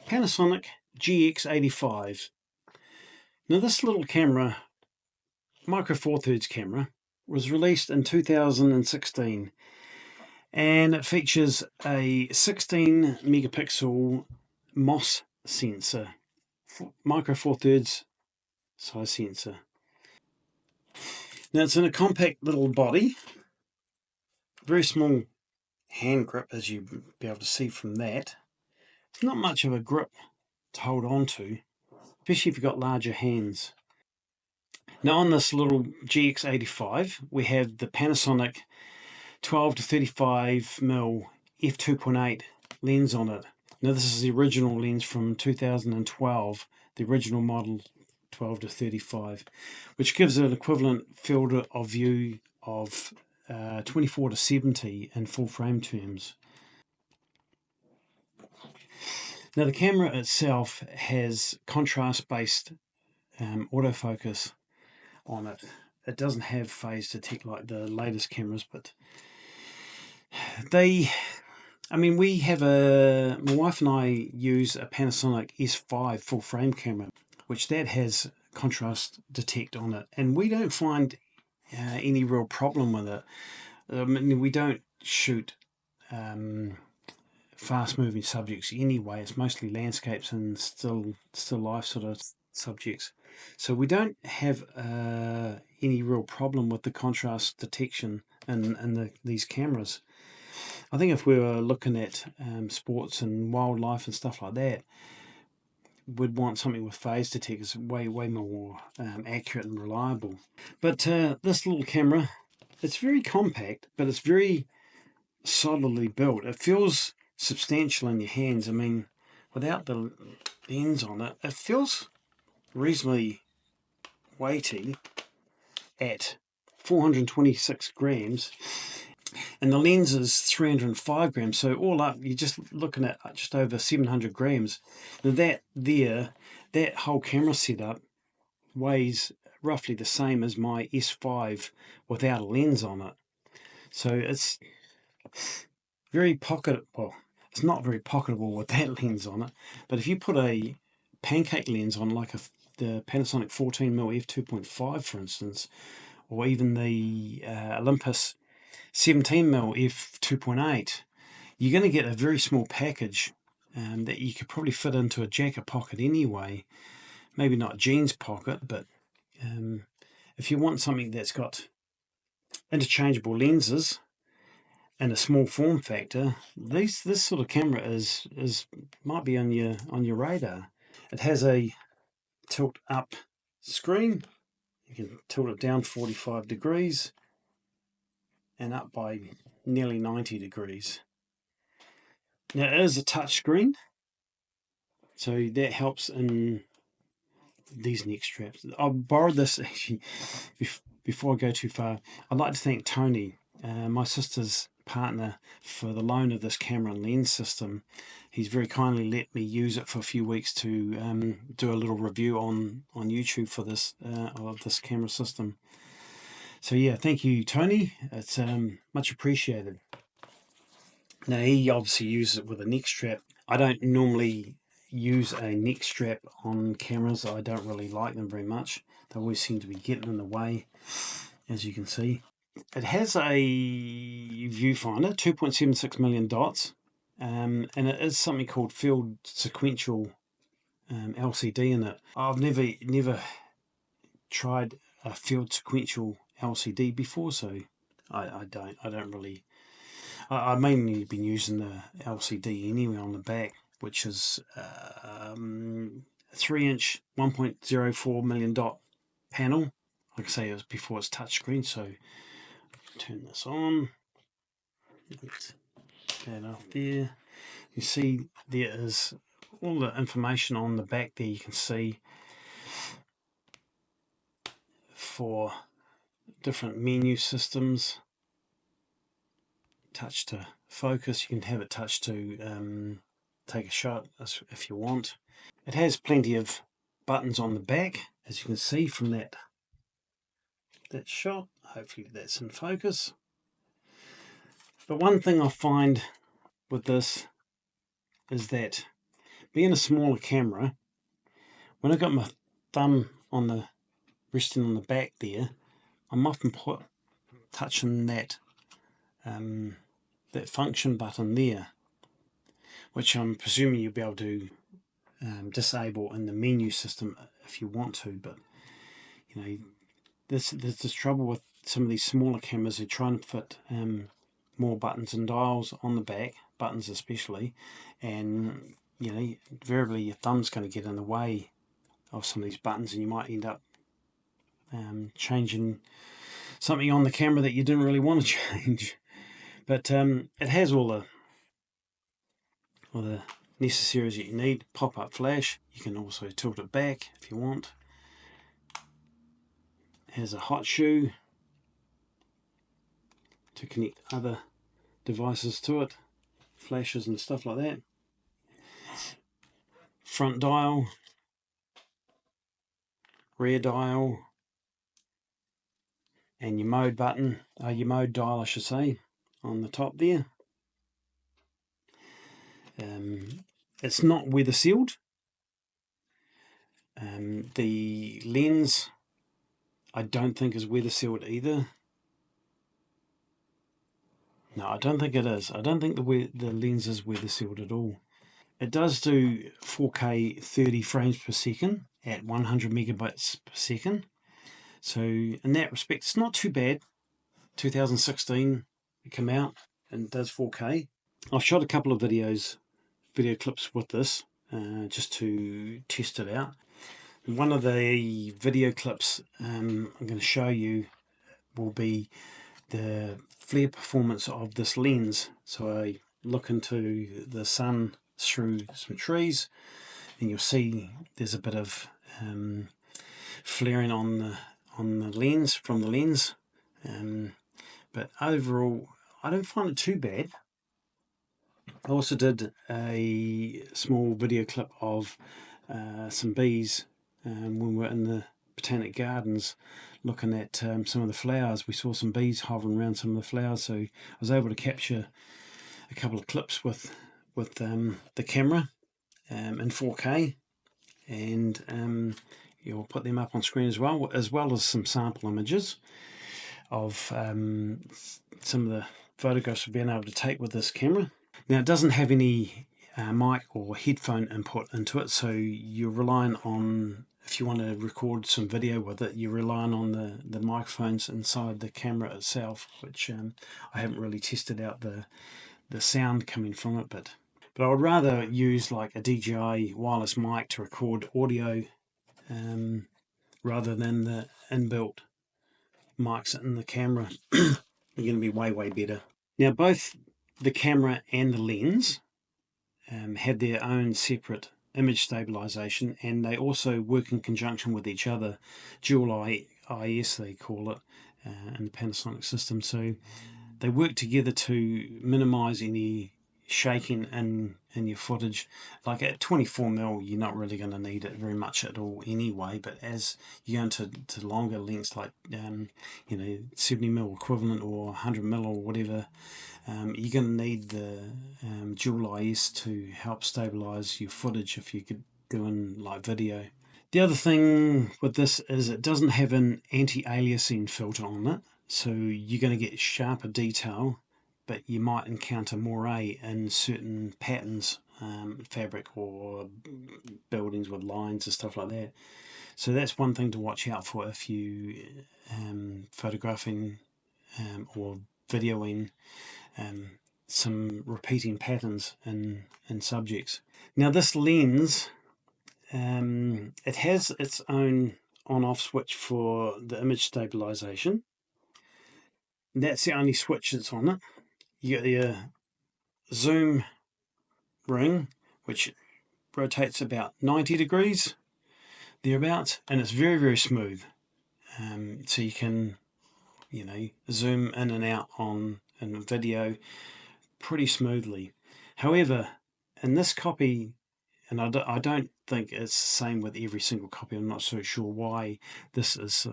Panasonic GX85. Now this little camera, micro four thirds camera, was released in 2016 and it features a 16 megapixel MOS sensor, micro four thirds size sensor. Now it's in a compact little body, very small hand grip, as you'll be able to see from that. It's not much of a grip to hold on to, especially if you've got larger hands. Now on this little GX85 we have the Panasonic 12 to 35mm f2.8 lens on it. Now this is the original lens from 2012, the original model 12 to 35, which gives an equivalent field of view of 24 to 70 in full frame terms. Now the camera itself has contrast-based autofocus on it. It doesn't have phase detect like the latest cameras, but my wife and I use a Panasonic S5 full frame camera, which that has contrast detect on it, and we don't find any real problem with it. We don't shoot fast moving subjects anyway. It's mostly landscapes and still life sort of subjects, so we don't have any real problem with the contrast detection in these cameras. I think if we were looking at sports and wildlife and stuff like that, we'd want something with phase detect. It's way more accurate and reliable. But this little camera, it's very compact, but it's very solidly built. It feels substantial in your hands. I mean, without the lens on it, it feels reasonably weighty at 426 grams, and the lens is 305 grams, so all up you're just looking at just over 700 grams. Now that whole camera setup weighs roughly the same as my S5 without a lens on it. So it's very it's not very pocketable with that lens on it, but if you put a pancake lens on, like the Panasonic 14mm f2.5 for instance, or even the Olympus 17mm f2.8, you're going to get a very small package that you could probably fit into a jacket pocket anyway. Maybe not a jeans pocket, but if you want something that's got interchangeable lenses and a small form factor, this sort of camera might be on your radar. It has a tilt up screen. You can tilt it down 45 degrees and up by nearly 90 degrees. Now it is a touch screen, so that helps in these neck straps. I borrowed this actually. Before I go too far, I'd like to thank Tony, my sister's partner, for the loan of this camera and lens system. He's very kindly let me use it for a few weeks to do a little review on YouTube for this of this camera system. So yeah, thank you, Tony. It's much appreciated. Now he obviously uses it with a neck strap. I don't normally use a neck strap on cameras. I don't really like them very much. They always seem to be getting in the way, as you can see. It has a viewfinder, 2.76 million dots, and it is something called field sequential LCD in it. I've never tried a field sequential LCD before, so I've mainly been using the LCD anyway on the back, which is 3-inch 1.04 million dot panel. Like I say, it was before it's touchscreen, so turn this on. Get that up there. You see there is all the information on the back there. You can see for different menu systems. Touch to focus. You can have it touch to take a shot if you want. It has plenty of buttons on the back, as you can see from that shot. Hopefully that's in focus. But one thing I find with this is that being a smaller camera, when I got my thumb on the resting on the back there, I'm often touching that that function button there, which I'm presuming you'll be able to disable in the menu system if you want to. But you know, there's this trouble with some of these smaller cameras. They're trying to fit more buttons and dials on the back, buttons especially, and you know, invariably your thumb's going to get in the way of some of these buttons, and you might end up changing something on the camera that you didn't really want to change. But it has all the necessaries that you need. Pop-up flash. You can also tilt it back if you want. It has a hot shoe to connect other devices to it, flashes and stuff like that. Front dial, rear dial, and your mode button, your mode dial I should say, on the top there. It's not weather sealed. The lens I don't think is weather sealed either. No, I don't think it is. I don't think the lens is weather sealed at all. It does do 4K 30 frames per second at 100 megabytes per second. So in that respect, it's not too bad. 2016 it came out and does 4K. I've shot a couple of video clips with this just to test it out. One of the video clips I'm going to show you will be the flare performance of this lens. So I look into the sun through some trees, and you'll see there's a bit of flaring on the lens from the lens. But overall, I don't find it too bad. I also did a small video clip of some bees when we were in the Botanic Gardens looking at some of the flowers. We saw some bees hovering around some of the flowers, so I was able to capture a couple of clips with the camera in 4K, and you'll put them up on screen as well as some sample images of some of the photographs we've been able to take with this camera. Now it doesn't have any mic or headphone input into it, so you're relying on, if you want to record some video with it, you're relying on the microphones inside the camera itself, which I haven't really tested out the sound coming from it, but I would rather use like a DJI wireless mic to record audio rather than the inbuilt mics in the camera. They're going to be way better. Now both the camera and the lens have their own separate image stabilization, and they also work in conjunction with each other. Dual IS they call it in the Panasonic system. So they work together to minimize any shaking in your footage. Like at 24mm, you're not really going to need it very much at all anyway, but as you go into longer lengths, like 70mm equivalent or 100mm or whatever, you're going to need the dual IS to help stabilize your footage if you're doing like video. The other thing with this is it doesn't have an anti-aliasing filter on it, so you're going to get sharper detail, but you might encounter moire in certain patterns, fabric or buildings with lines and stuff like that. So that's one thing to watch out for if you photographing or videoing some repeating patterns in subjects. Now this lens, it has its own on-off switch for the image stabilization. That's the only switch that's on it. You got your zoom ring, which rotates about 90 degrees thereabouts, and it's very smooth. So you can zoom in and out in a video pretty smoothly. However, in this copy, and I don't think it's the same with every single copy, I'm not so sure why this is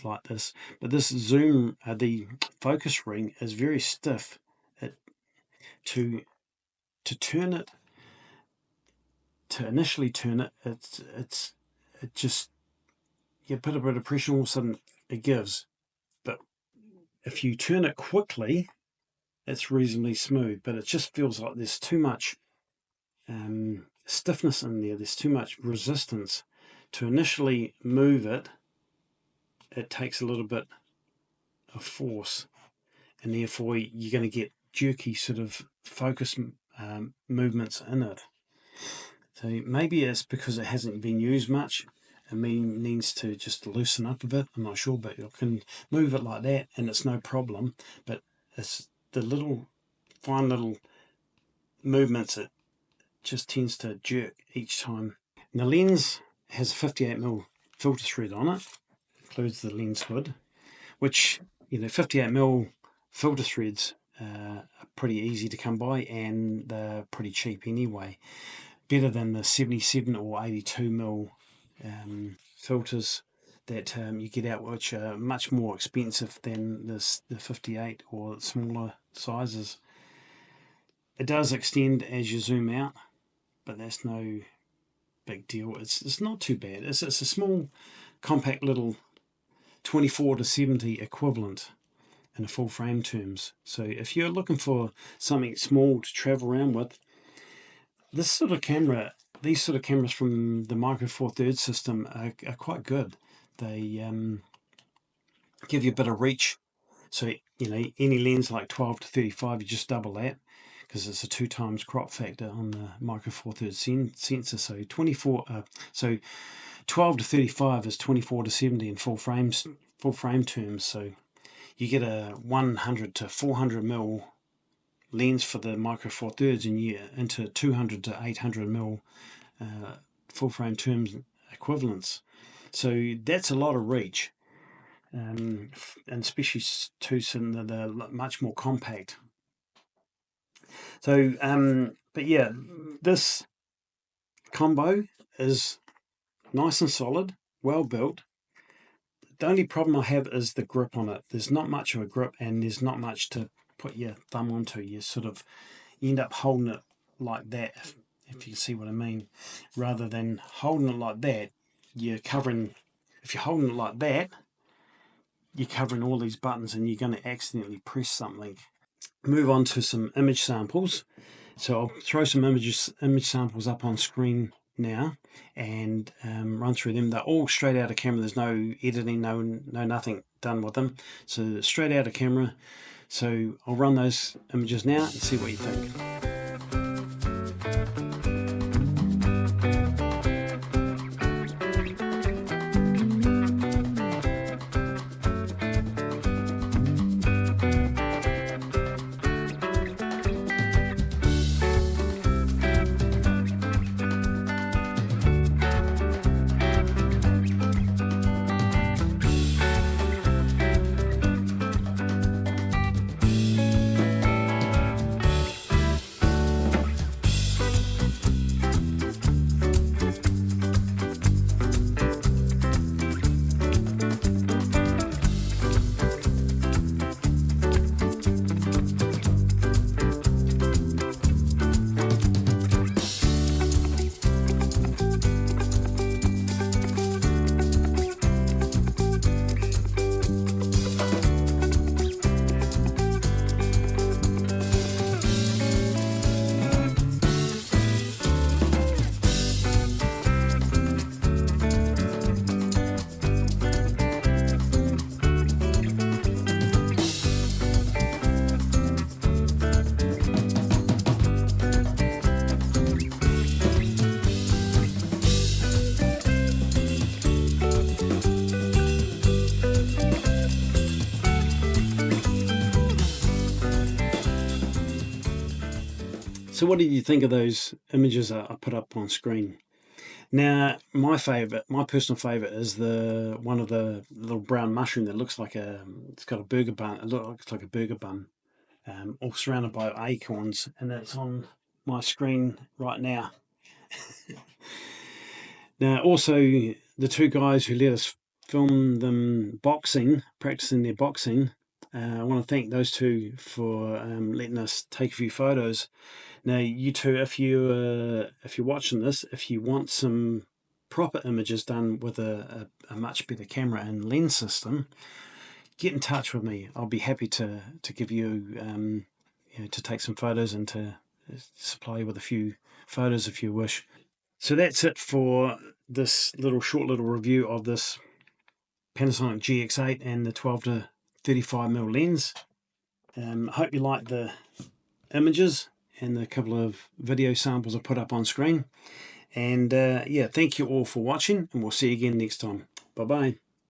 like this, but this zoom, the focus ring is very stiff. To turn it to initially turn it, it just, you put a bit of pressure, all of a sudden it gives. But if you turn it quickly, it's reasonably smooth, but it just feels like there's too much stiffness in there. There's too much resistance to initially move it. It takes a little bit of force, and therefore you're going to get jerky sort of focus movements in it. So maybe it's because it hasn't been used much. It needs to just loosen up a bit. I'm not sure, but you can move it like that and it's no problem. But it's the little fine little movements, it just tends to jerk each time. And the lens has a 58mm filter thread on it. Includes the lens hood, which, 58mm filter threads are pretty easy to come by, and they're pretty cheap anyway. Better than the 77 or 82mm filters that you get out, which are much more expensive than the 58 or smaller sizes. It does extend as you zoom out, but that's no big deal. It's not too bad. It's a small, compact little 24 to 70 equivalent in a full frame terms. So if you're looking for something small to travel around with, this sort of camera, these sort of cameras from the Micro Four Thirds system are quite good. They give you a bit of reach. So, any lens like 12 to 35, you just double that, because it's a 2 times crop factor on the Micro Four Thirds sensor. So 12 to 35 is 24 to 70 in full frame terms. So you get a 100 to 400mm lens for the Micro Four Thirds, and you're into 200 to 800mm full frame terms equivalents. So that's a lot of reach, and especially too, they're much more compact. So, but yeah, this combo is nice and solid, well built. The only problem I have is the grip on it. There's not much of a grip, and there's not much to put your thumb onto. You end up holding it like that, if you see what I mean, rather than holding it like that. If you're holding it like that, you're covering all these buttons, and you're going to accidentally press something. Move on to some image samples. So I'll throw some image samples up on screen now and run through them. They're all straight out of camera. There's no editing, no nothing done with them. So straight out of camera. So I'll run those images now and see what you think. So what did you think of those images I put up on screen? Now, my personal favourite is the one of the little brown mushroom that looks like it's got a burger bun. It looks like a burger bun, all surrounded by acorns, and it's on my screen right now. Now, also, the two guys who let us film them practicing their boxing, I want to thank those two for letting us take a few photos. Now, you two, if you're watching this, if you want some proper images done with a much better camera and lens system, get in touch with me. I'll be happy to give you, to take some photos and to supply you with a few photos if you wish. So that's it for this short little review of this Panasonic GX8 and the 12 to 35mm lens. I hope you like the images and the couple of video samples I put up on screen. And yeah, thank you all for watching, and we'll see you again next time. Bye bye.